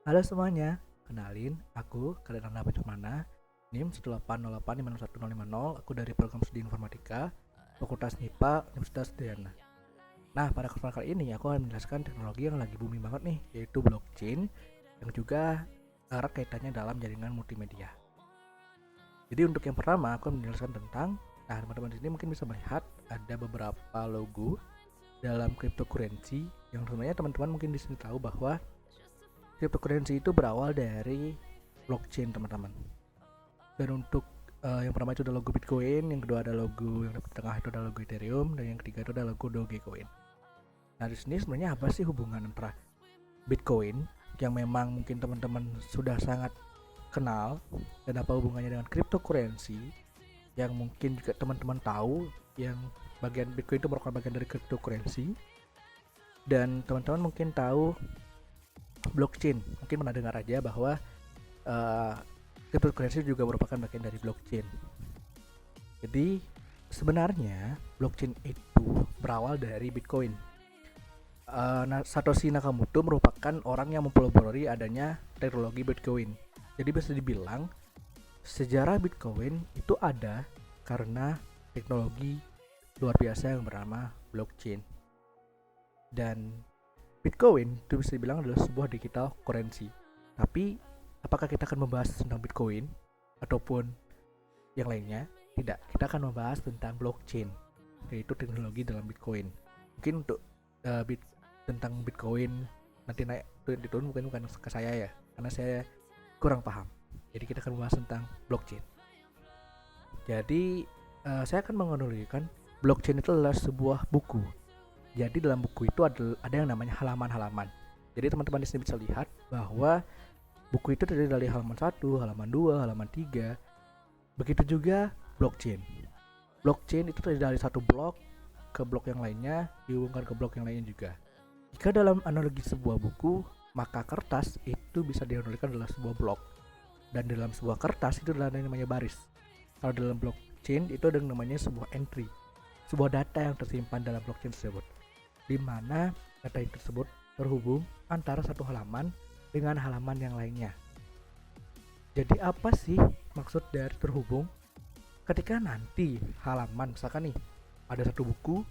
Halo semuanya, kenalin aku Kadenan Nabi Mana, NIM 180850150. Aku dari program studi informatika Fakultas MIPA Universitas Udayana. Nah, pada kesempatan kali ini aku akan menjelaskan teknologi yang lagi booming banget nih, yaitu blockchain yang juga erat kaitannya dalam jaringan multimedia. Jadi untuk yang pertama aku akan menjelaskan tentang, nah teman-teman di sini mungkin bisa melihat ada beberapa logo dalam cryptocurrency yang sebenarnya teman-teman mungkin di sini tahu bahwa cryptocurrency itu berawal dari blockchain teman-teman. Dan untuk yang pertama itu ada logo Bitcoin, yang kedua ada logo yang di tengah itu ada logo Ethereum, dan yang ketiga itu ada logo Dogecoin. Nah di sini sebenarnya apa sih hubungan antara Bitcoin yang memang mungkin teman-teman sudah sangat kenal, dan apa hubungannya dengan cryptocurrency yang mungkin juga teman-teman tahu, yang bagian Bitcoin itu merupakan bagian dari cryptocurrency, dan teman-teman mungkin tahu blockchain, mungkin pernah dengar aja bahwa uh, cryptocurrency juga merupakan bagian dari blockchain. Jadi sebenarnya blockchain itu berawal dari Bitcoin. Satoshi Nakamoto merupakan orang yang mempelopori adanya teknologi Bitcoin. Jadi bisa dibilang sejarah Bitcoin itu ada karena teknologi luar biasa yang bernama blockchain. Dan Bitcoin itu bisa dibilang adalah sebuah digital currency. Tapi apakah kita akan membahas tentang Bitcoin ataupun yang lainnya? Tidak, kita akan membahas tentang blockchain, yaitu teknologi dalam Bitcoin. Mungkin untuk tentang Bitcoin nanti naik diturun bukan ke saya ya, karena saya kurang paham. Jadi kita akan membahas tentang blockchain. Jadi saya akan mengonologikan blockchain itu adalah sebuah buku. Jadi dalam buku itu ada yang namanya halaman-halaman. Jadi teman-teman di sini bisa lihat bahwa buku itu terdiri dari halaman 1, halaman 2, halaman 3. Begitu juga blockchain. Blockchain itu terdiri dari satu blok ke blok yang lainnya, dihubungkan ke blok yang lainnya juga. Jika dalam analogi sebuah buku, maka kertas itu bisa dianalogikan adalah sebuah blok. Dan dalam sebuah kertas itu adalah yang namanya baris. Kalau dalam blockchain itu ada yang namanya sebuah entry, sebuah data yang tersimpan dalam blockchain tersebut, di mana data tersebut terhubung antara satu halaman dengan halaman yang lainnya. Jadi apa sih maksud dari terhubung? Ketika nanti halaman, misalkan nih ada satu buku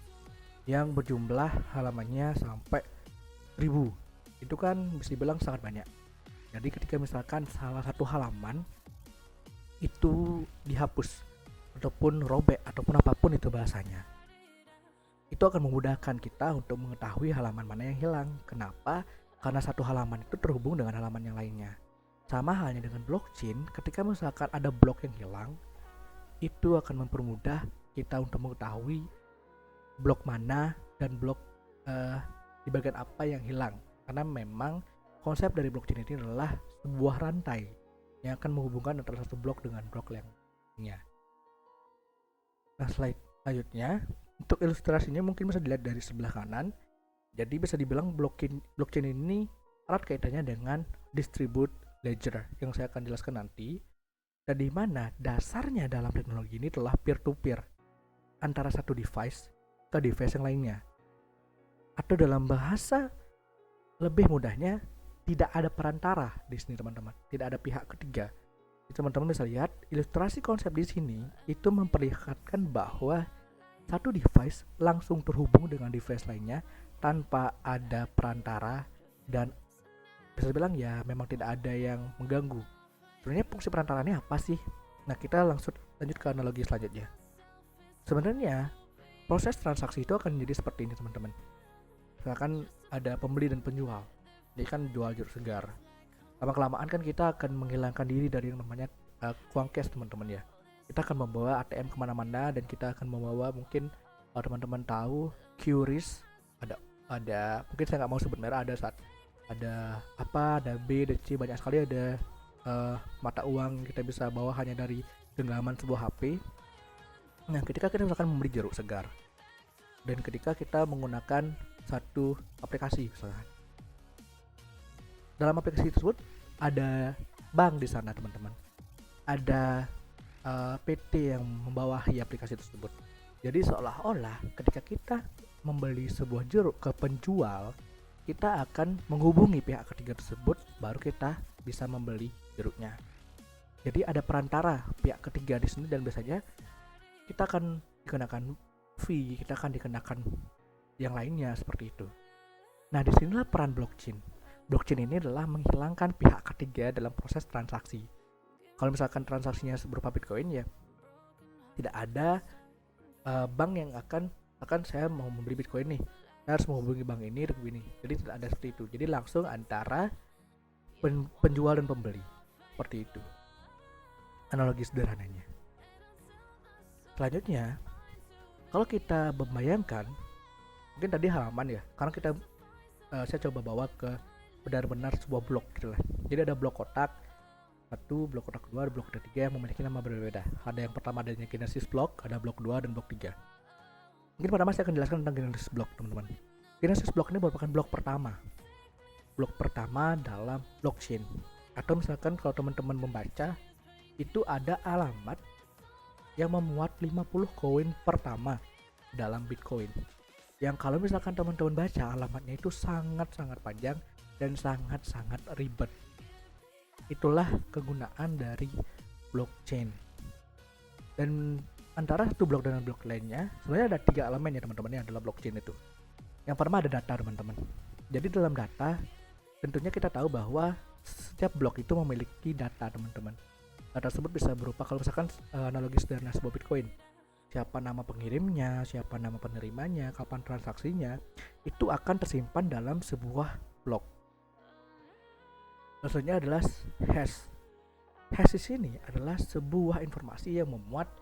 yang berjumlah halamannya sampai 1000, itu kan bisa dibilang sangat banyak. Jadi ketika misalkan salah satu halaman itu dihapus ataupun robek ataupun apapun itu bahasanya, itu akan memudahkan kita untuk mengetahui halaman mana yang hilang. Kenapa? Karena satu halaman itu terhubung dengan halaman yang lainnya. Sama halnya dengan blockchain, ketika misalkan ada blok yang hilang, itu akan mempermudah kita untuk mengetahui blok mana dan blok di bagian apa yang hilang. Karena memang konsep dari blockchain ini adalah sebuah rantai yang akan menghubungkan antara satu blok dengan blok lainnya. Nah, slide selanjutnya, untuk ilustrasinya mungkin bisa dilihat dari sebelah kanan. Jadi bisa dibilang blockchain ini erat kaitannya dengan distribute ledger yang saya akan jelaskan nanti. Dan di mana dasarnya dalam teknologi ini telah peer to peer antara satu device ke device yang lainnya. Atau dalam bahasa lebih mudahnya, tidak ada perantara di sini teman-teman, tidak ada pihak ketiga. Jadi teman-teman bisa lihat ilustrasi konsep di sini itu memperlihatkan bahwa satu device langsung terhubung dengan device lainnya tanpa ada perantara, dan bisa bilang ya memang tidak ada yang mengganggu. Sebenarnya fungsi perantaranya apa sih? Nah, kita langsung lanjut ke analogi selanjutnya. Sebenarnya proses transaksi itu akan jadi seperti ini teman-teman. Misalkan ada pembeli dan penjual, jadi kan jual jeruk segar. Lama kelamaan kan kita akan menghilangkan diri dari yang namanya uang cash teman-teman ya. Kita akan membawa ATM kemana-mana, dan kita akan membawa mungkin teman-teman tahu QRIS, ada mungkin saya nggak mau sebut merek, ada apa, ada B, ada C, banyak sekali ada mata uang kita bisa bawa hanya dari genggaman sebuah HP. Nah, ketika kita misalkan membeli jeruk segar, dan ketika kita menggunakan satu aplikasi misalkan, dalam aplikasi tersebut ada bank di sana teman-teman, ada PT yang membawahi aplikasi tersebut. Jadi seolah-olah ketika kita membeli sebuah jeruk ke penjual, kita akan menghubungi pihak ketiga tersebut baru kita bisa membeli jeruknya. Jadi ada perantara pihak ketiga di sini, dan biasanya kita akan dikenakan fee, kita akan dikenakan yang lainnya seperti itu. Nah, disinilah peran blockchain. Blockchain ini adalah menghilangkan pihak ketiga dalam proses transaksi. Kalau misalkan transaksinya berupa Bitcoin, ya tidak ada bank yang akan saya mau membeli Bitcoin nih, saya harus menghubungi bank ini untuk ini. Jadi tidak ada seperti itu. Jadi langsung antara penjual dan pembeli, seperti itu analogi sederhananya. Selanjutnya, kalau kita membayangkan, mungkin tadi halaman ya, karena kita saya coba bawa ke benar-benar sebuah blok gitu lah. Jadi ada blok kotak 1, blok kotak 2, blok kotak 3 yang memiliki nama berbeda. Ada yang pertama adanya Genesis block, ada blok 2 dan blok 3. Mungkin pertama saya akan jelaskan tentang Genesis block, teman-teman. Genesis block ini merupakan blok pertama. Blok pertama dalam blockchain. Atau misalkan kalau teman-teman membaca, itu ada alamat yang memuat 50 koin pertama dalam Bitcoin. Yang kalau misalkan teman-teman baca, alamatnya itu sangat-sangat panjang dan sangat-sangat ribet. Itulah kegunaan dari blockchain. Dan antara satu blok dengan blok lainnya, sebenarnya ada 3 elemen ya teman-teman yang adalah blockchain itu. Yang pertama ada data, teman-teman. Jadi dalam data, tentunya kita tahu bahwa setiap blok itu memiliki data, teman-teman. Data tersebut bisa berupa, kalau misalkan analogi sederhana sebuah Bitcoin, siapa nama pengirimnya, siapa nama penerimanya, kapan transaksinya, itu akan tersimpan dalam sebuah blok. Maksudnya adalah hash. Hash di sini adalah sebuah informasi yang memuat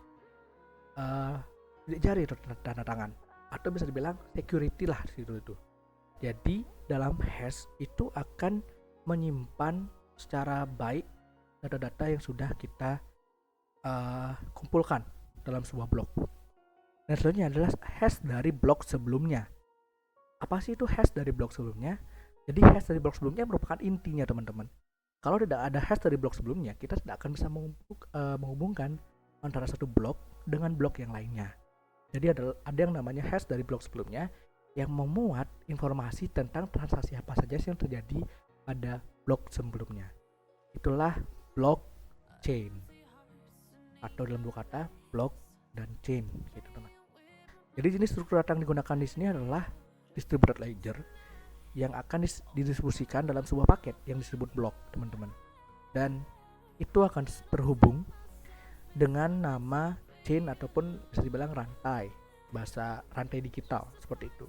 jari atau tanda tangan, atau bisa dibilang security lah di situ itu. Jadi dalam hash itu akan menyimpan secara baik data-data yang sudah kita kumpulkan dalam sebuah blok. Dan selanjutnya adalah hash dari blok sebelumnya. Apa sih itu hash dari blok sebelumnya? Jadi hash dari blok sebelumnya merupakan intinya, teman-teman. Kalau tidak ada hash dari blok sebelumnya, kita tidak akan bisa menghubungkan antara satu blok dengan blok yang lainnya. Jadi ada yang namanya hash dari blok sebelumnya yang memuat informasi tentang transaksi apa saja yang terjadi pada blok sebelumnya. Itulah blockchain, atau dalam dua kata block dan chain gitu, teman. Jadi jenis struktur data yang digunakan di sini adalah distributed ledger yang akan didistribusikan dalam sebuah paket yang disebut blok, teman-teman. Dan itu akan terhubung dengan nama chain ataupun bisa dibilang rantai, bahasa rantai digital seperti itu.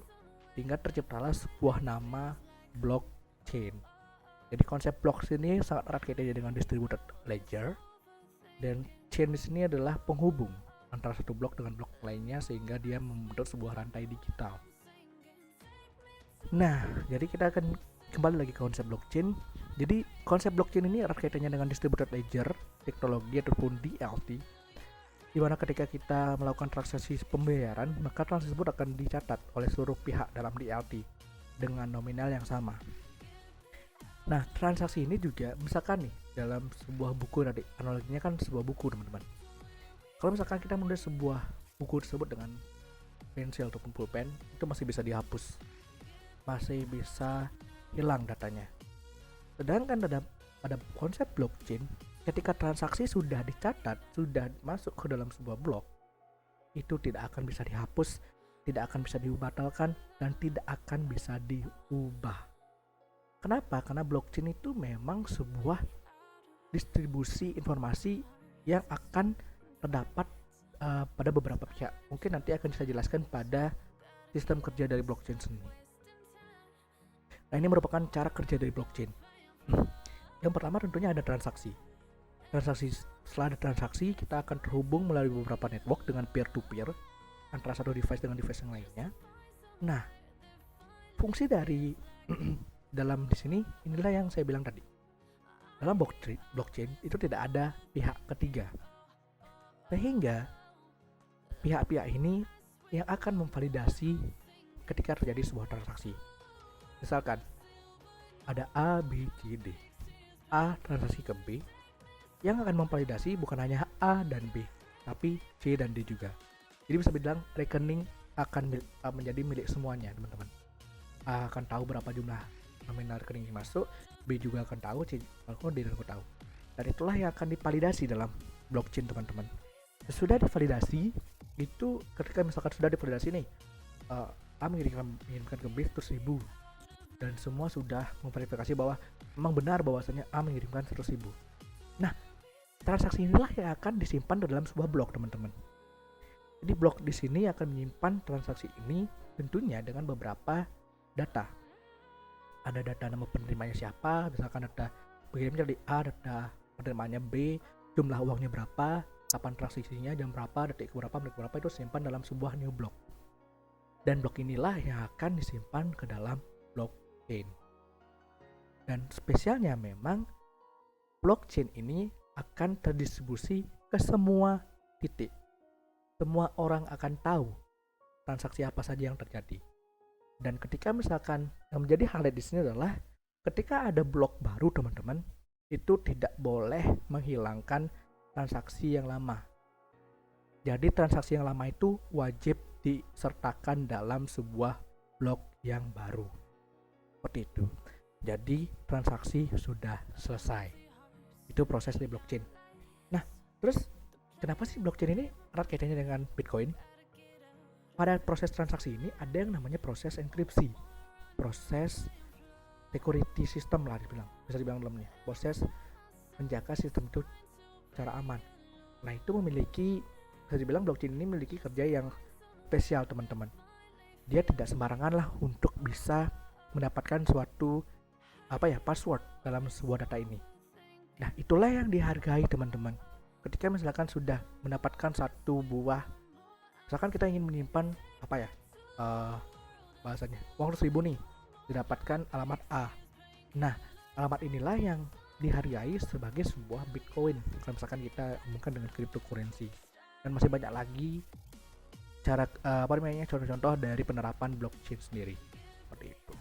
Sehingga terciptalah sebuah nama blockchain. Jadi konsep blockchain ini sangat erat kaitannya dengan distributed ledger, dan chain di sini adalah penghubung antara satu blok dengan blok lainnya sehingga dia membentuk sebuah rantai digital. Nah, jadi kita akan kembali lagi ke konsep blockchain. Jadi konsep blockchain ini erat kaitannya dengan distributed ledger teknologi ataupun DLT, di mana ketika kita melakukan transaksi pembayaran, maka transaksi tersebut akan dicatat oleh seluruh pihak dalam DLT dengan nominal yang sama. Nah, transaksi ini juga misalkan nih dalam sebuah buku, tadi analoginya kan sebuah buku, teman-teman. Kalau misalkan kita menulis sebuah buku tersebut dengan pensil ataupun pulpen, itu masih bisa dihapus, masih bisa hilang datanya. Sedangkan pada konsep blockchain, ketika transaksi sudah dicatat, sudah masuk ke dalam sebuah blok, itu tidak akan bisa dihapus, tidak akan bisa dibatalkan, dan tidak akan bisa diubah. Kenapa? Karena blockchain itu memang sebuah distribusi informasi yang akan terdapat pada beberapa pihak. Mungkin nanti akan saya jelaskan pada sistem kerja dari blockchain sendiri. Nah, ini merupakan cara kerja dari blockchain. Yang pertama tentunya ada transaksi. Setelah ada transaksi, kita akan terhubung melalui beberapa network dengan peer-to-peer antara satu device dengan device yang lainnya. Nah, fungsi dari dalam di sini inilah yang saya bilang tadi. Dalam blockchain itu tidak ada pihak ketiga, sehingga pihak-pihak ini yang akan memvalidasi ketika terjadi sebuah transaksi. Misalkan ada A, B, C, D. A transaksi ke B, yang akan memvalidasi bukan hanya A dan B, tapi C dan D juga. Jadi bisa bilang rekening akan menjadi milik semuanya, teman-teman. A akan tahu berapa jumlah nominal rekening masuk, B juga akan tahu, C kalau D akan tahu. Dan itulah yang akan divalidasi dalam blockchain, teman-teman. Sesudah divalidasi, itu ketika misalkan sudah divalidasi nih, A mengirimkan ke B 100.000 dan semua sudah memverifikasi bahwa memang benar bahwasanya A mengirimkan 100.000. Nah, transaksi inilah yang akan disimpan dalam sebuah blok, teman-teman. Jadi blok di sini akan menyimpan transaksi ini tentunya dengan beberapa data. Ada data nama penerimanya siapa, misalkan data pengirimnya dari A, data penerimanya B, jumlah uangnya berapa, kapan transaksinya, jam berapa, detik berapa, menit berapa, itu simpan dalam sebuah new block. Dan blok inilah yang akan disimpan ke dalam blockchain. Dan spesialnya memang blockchain ini akan terdistribusi ke semua titik. Semua orang akan tahu transaksi apa saja yang terjadi. Dan ketika misalkan yang menjadi highlight di sini adalah ketika ada blok baru, teman-teman, itu tidak boleh menghilangkan transaksi yang lama. Jadi transaksi yang lama itu wajib disertakan dalam sebuah blok yang baru. Seperti itu. Jadi transaksi sudah selesai. Itu proses di blockchain. Nah, terus kenapa sih blockchain ini erat kaitannya dengan Bitcoin? Pada proses transaksi ini ada yang namanya proses enkripsi, proses security system lah bisa dibilang dalamnya, proses menjaga sistem itu secara aman. Nah, itu bisa dibilang blockchain ini memiliki kerja yang spesial, teman-teman. Dia tidak sembarangan lah untuk bisa mendapatkan suatu password dalam sebuah data ini. Nah, itulah yang dihargai, teman-teman. Ketika misalkan sudah mendapatkan satu buah, misalkan kita ingin menyimpan bahasanya uang 100.000 nih, didapatkan alamat A. Nah, alamat inilah yang dihargai sebagai sebuah Bitcoin kalau misalkan kita hubungkan dengan cryptocurrency. Dan masih banyak lagi cara contoh-contoh dari penerapan blockchain sendiri seperti itu.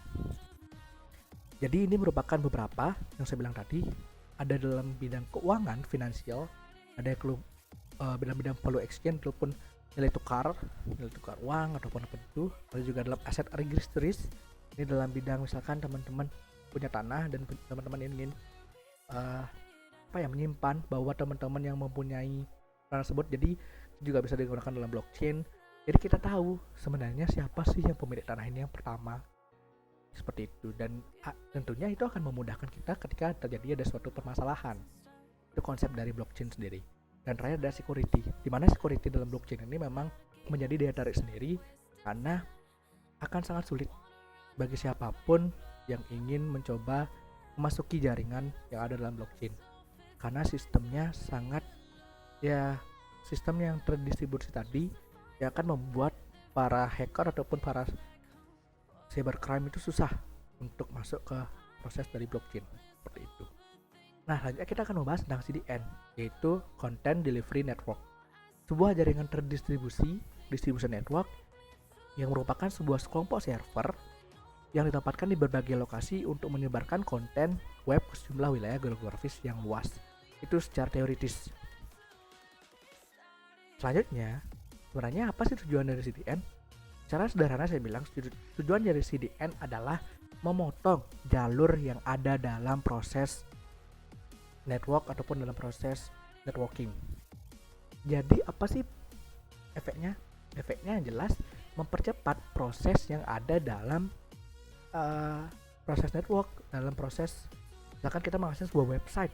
Jadi ini merupakan beberapa yang saya bilang tadi, ada dalam bidang keuangan finansial, ada dalam bidang value exchange ataupun nilai tukar uang ataupun apa itu. Lalu juga dalam aset registries, ini dalam bidang misalkan teman-teman punya tanah dan teman-teman ingin menyimpan bahwa teman-teman yang mempunyai tanah tersebut, jadi juga bisa digunakan dalam blockchain. Jadi kita tahu sebenarnya siapa sih yang pemilik tanah ini yang pertama, seperti itu. Dan tentunya itu akan memudahkan kita ketika terjadi ada suatu permasalahan. Itu konsep dari blockchain sendiri. Dan terakhir ada security, di mana security dalam blockchain ini memang menjadi daya tarik sendiri, karena akan sangat sulit bagi siapapun yang ingin mencoba memasuki jaringan yang ada dalam blockchain, karena sistemnya sangat sistem yang terdistribusi tadi yang akan membuat para hacker ataupun para cybercrime itu susah untuk masuk ke proses dari blockchain seperti itu. Nah, selanjutnya kita akan membahas tentang CDN, yaitu Content Delivery Network, sebuah jaringan distribution network yang merupakan sebuah kelompok server yang ditempatkan di berbagai lokasi untuk menyebarkan konten web ke sejumlah wilayah geografis yang luas. Itu secara teoritis. Selanjutnya, sebenarnya apa sih tujuan dari CDN? Secara sederhana saya bilang, tujuan dari CDN adalah memotong jalur yang ada dalam proses network ataupun dalam proses networking. Jadi apa sih efeknya? Efeknya yang jelas mempercepat proses yang ada dalam proses network, dalam proses misalkan kita mengakses sebuah website.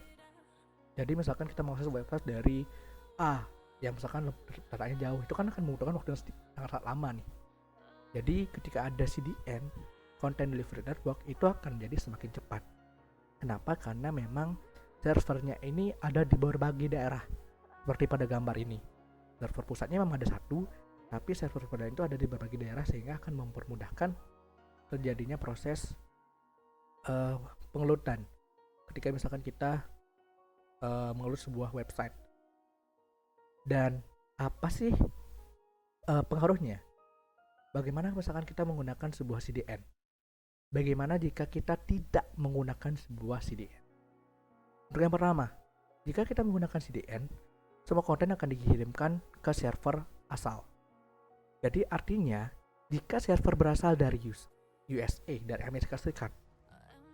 Jadi misalkan kita mengakses website dari A yang misalkan datanya jauh, itu kan akan membutuhkan waktu yang sangat lama nih. Jadi ketika ada CDN, Content Delivery Network, itu akan jadi semakin cepat. Kenapa? Karena memang servernya ini ada di berbagai daerah, seperti pada gambar ini. Server pusatnya memang ada satu, tapi server itu ada di berbagai daerah, sehingga akan mempermudahkan terjadinya proses pengeloadan ketika misalkan kita mengeload sebuah website. Dan apa sih pengaruhnya? Bagaimana misalkan kita menggunakan sebuah CDN? Bagaimana jika kita tidak menggunakan sebuah CDN? Untuk yang pertama, jika kita menggunakan CDN, semua konten akan dikirimkan ke server asal. Jadi artinya, jika server berasal dari USA, dari Amerika Serikat,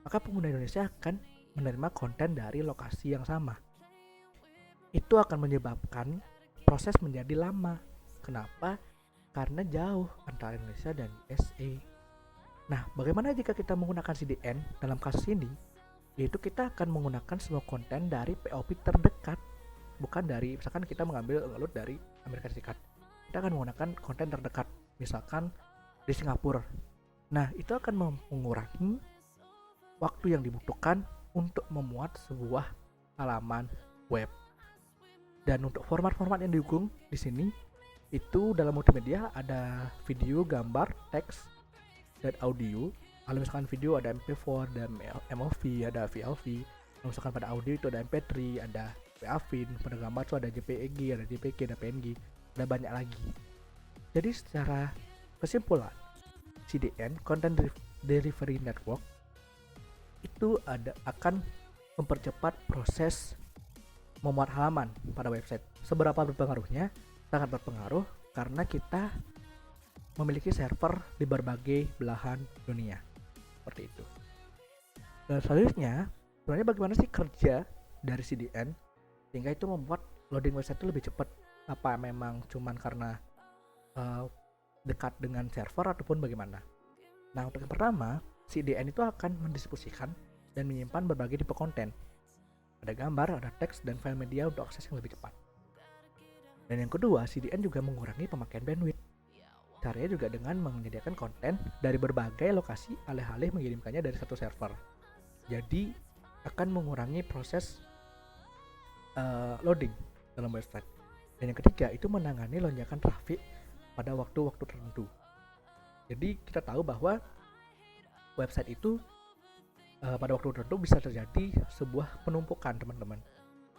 maka pengguna Indonesia akan menerima konten dari lokasi yang sama. Itu akan menyebabkan proses menjadi lama. Kenapa? Karena jauh antara Indonesia dan USA. Nah, bagaimana jika kita menggunakan CDN dalam kasus ini? Yaitu kita akan menggunakan semua konten dari POV terdekat, bukan dari, misalkan kita mengambil upload dari Amerika Serikat, kita akan menggunakan konten terdekat, misalkan di Singapura. Nah, itu akan mengurangi waktu yang dibutuhkan untuk memuat sebuah halaman web. Dan untuk format-format yang didukung di sini itu dalam multimedia ada video, gambar, teks, dan audio. Kalau misalkan video ada MP4, ada MOV, ada VLV. Kalau misalkan pada audio itu ada MP3, ada WAV. Pada gambar itu ada JPEG, ada JPG, ada PNG, ada banyak lagi. Jadi secara kesimpulan, CDN (Content Delivery Network) itu akan mempercepat proses memuat halaman pada website. Seberapa berpengaruhnya? Sangat berpengaruh karena kita memiliki server di berbagai belahan dunia. Seperti itu. Dan selanjutnya, sebenarnya bagaimana sih kerja dari CDN sehingga itu membuat loading website itu lebih cepat? Apa memang cuman karena dekat dengan server ataupun bagaimana? Nah, untuk yang pertama, CDN itu akan mendistribusikan dan menyimpan berbagai tipe konten. Ada gambar, ada teks, dan file media untuk akses yang lebih cepat. Dan yang kedua, CDN juga mengurangi pemakaian bandwidth. Caranya juga dengan menyediakan konten dari berbagai lokasi alih-alih mengirimkannya dari satu server. Jadi akan mengurangi proses loading dalam website. Dan yang ketiga, itu menangani lonjakan traffic pada waktu-waktu tertentu. Jadi kita tahu bahwa website itu pada waktu tertentu bisa terjadi sebuah penumpukan, teman-teman.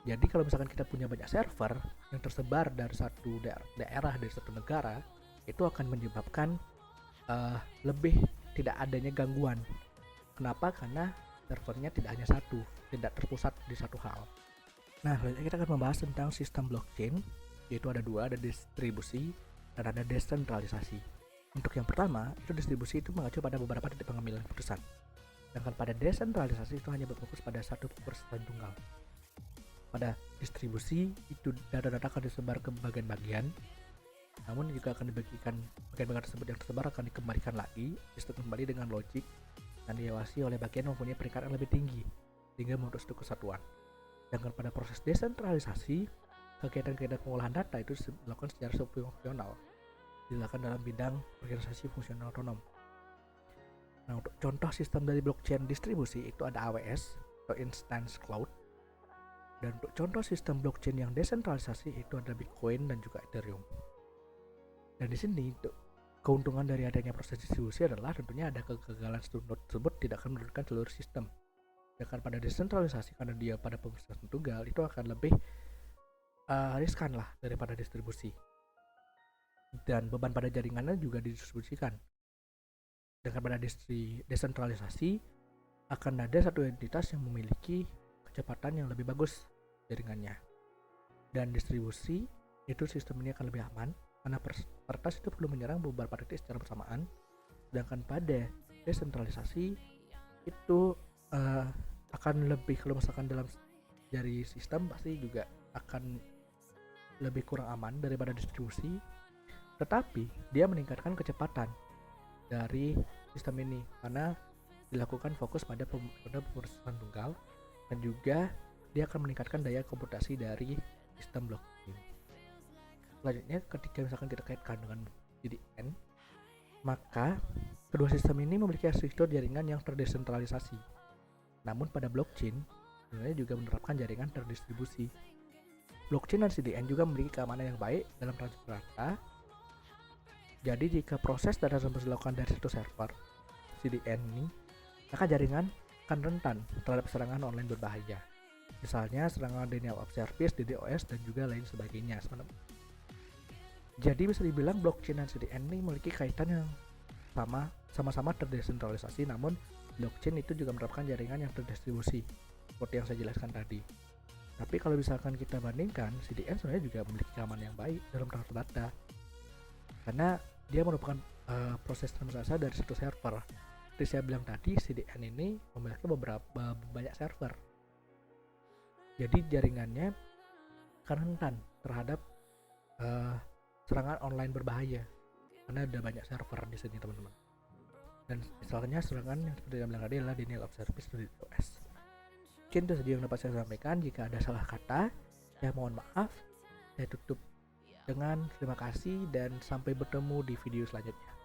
Jadi kalau misalkan kita punya banyak server yang tersebar dari satu daerah, dari satu negara, itu akan menyebabkan lebih tidak adanya gangguan. Kenapa? Karena servernya tidak hanya satu, tidak terpusat di satu hal. Nah, selanjutnya kita akan membahas tentang sistem blockchain, yaitu ada dua, ada distribusi dan ada desentralisasi. Untuk yang pertama, itu distribusi itu mengacu pada beberapa titik pengambilan keputusan. Sedangkan pada desentralisasi itu hanya berfokus pada satu keputusan tunggal. Pada distribusi itu data-data akan disebar ke bagian-bagian, namun juga akan dibagikan, bagian-bagian tersebut yang tersebar akan dikembalikan lagi, disebut kembali dengan logik dan diawasi oleh bagian yang mempunyai peringkat yang lebih tinggi sehingga membentuk suatu kesatuan. Sedangkan pada proses desentralisasi, kegiatan-kegiatan pengolahan data itu dilakukan secara subfungsional, dilakukan dalam bidang organisasi fungsional otonom. Nah, untuk contoh sistem dari blockchain distribusi itu ada AWS atau Instance Cloud. Dan untuk contoh sistem blockchain yang desentralisasi itu ada Bitcoin dan juga Ethereum. Dan di sini keuntungan dari adanya proses distribusi adalah tentunya ada kegagalan node tersebut tidak akan menurunkan seluruh sistem. Sedangkan pada desentralisasi, karena dia pada pengurusan tunggal, itu akan lebih riskan lah daripada distribusi. Dan beban pada jaringannya juga didistribusikan. Dengan pada desentralisasi akan ada satu entitas yang memiliki kecepatan yang lebih bagus jaringannya. Dan distribusi itu sistem ini akan lebih aman karena peretas itu perlu menyerang beberapa titik secara bersamaan. Sedangkan pada desentralisasi itu akan lebih, kalau misalkan dalam dari sistem pasti juga akan lebih kurang aman daripada distribusi, tetapi dia meningkatkan kecepatan dari sistem ini karena dilakukan fokus pada pengurusan tunggal, dan juga dia akan meningkatkan daya komputasi dari sistem blockchain. Selanjutnya, ketika misalkan kita kaitkan dengan CDN, maka kedua sistem ini memiliki arsitektur jaringan yang terdesentralisasi. Namun pada blockchain sebenarnya juga menerapkan jaringan terdistribusi. Blockchain dan CDN juga memiliki keamanan yang baik dalam transfer data. Jadi jika proses data tersebut dilakukan dari satu server CDN ini, maka jaringan akan rentan terhadap serangan online berbahaya. Misalnya serangan denial of service, DDoS, dan juga lain sebagainya. Jadi bisa dibilang blockchain dan CDN ini memiliki kaitan yang sama-sama terdesentralisasi, namun blockchain itu juga menerapkan jaringan yang terdistribusi seperti yang saya jelaskan tadi. Tapi kalau misalkan kita bandingkan, CDN sebenarnya juga memiliki keamanan yang baik dalam transfer data karena dia merupakan proses transaksi dari satu server. seperti saya bilang tadi, CDN ini memiliki beberapa banyak server. Jadi jaringannya akan rentan terhadap serangan online berbahaya karena ada banyak server di sini teman-teman. Dan misalnya serangan yang seperti yang bilang tadi adalah denial of service dari DDoS. Mungkin itu saja yang dapat saya sampaikan. Jika ada salah kata, ya mohon maaf. Saya tutup dengan terima kasih dan sampai bertemu di video selanjutnya.